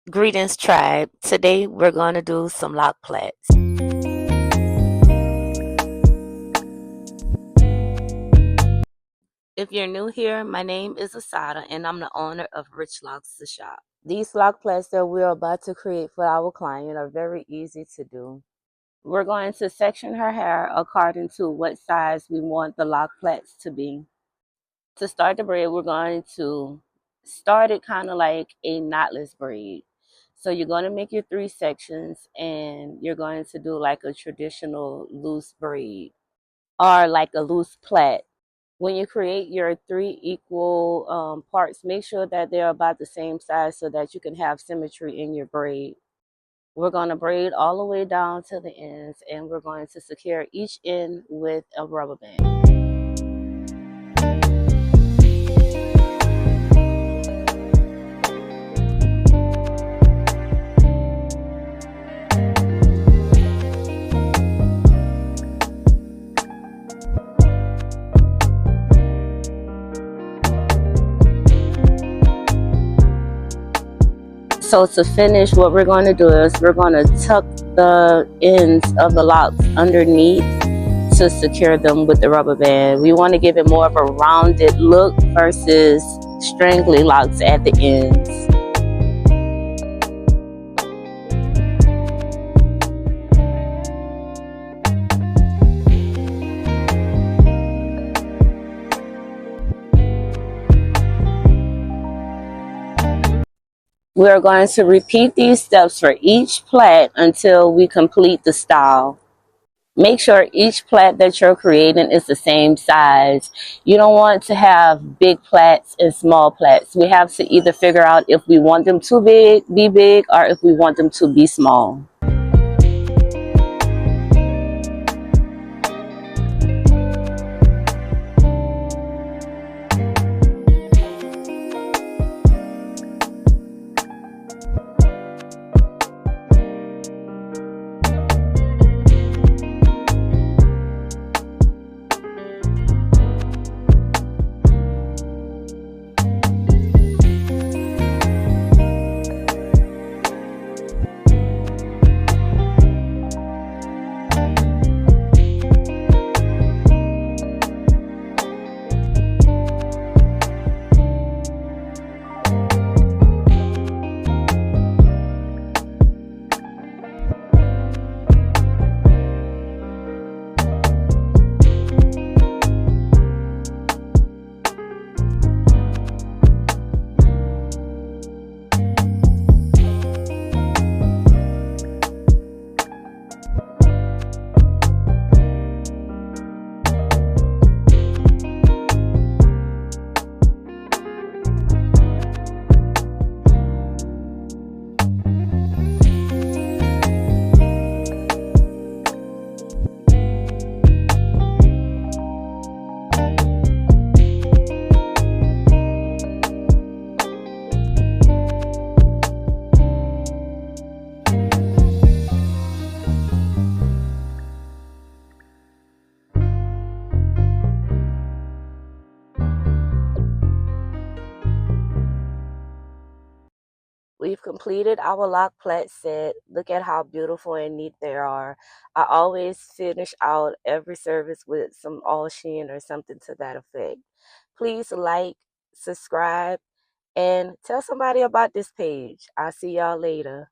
Greetings, tribe. Today we're going to do some Loc Plaits. If you're new here, my name is Asada and I'm the owner of Rich Locs the Shop. These Loc Plaits that we're about to create for our client are very easy to do. We're going to section her hair according to what size we want the Loc Plaits to be. To start the braid, we're going to start it kind of like a knotless braid. So you're going to make your 3 sections and you're going to do like a traditional loose braid or like a loose plait. When you create your 3 equal parts, make sure that they're about the same size so that you can have symmetry in your braid. We're going to braid all the way down to the ends and we're going to secure each end with a rubber band. So to finish, what we're going to do is we're going to tuck the ends of the locks underneath to secure them with the rubber band. We want to give it more of a rounded look versus strangly locks at the ends. We are going to repeat these steps for each plait until we complete the style. Make sure each plait that you're creating is the same size. You don't want to have big plaits and small plaits. We have to either figure out if we want them to be big, or if we want them to be small. We've completed our Loc Plait set. Look at how beautiful and neat they are. I always finish out every service with some all sheen or something to that effect. Please like, subscribe, and tell somebody about this page. I'll see y'all later.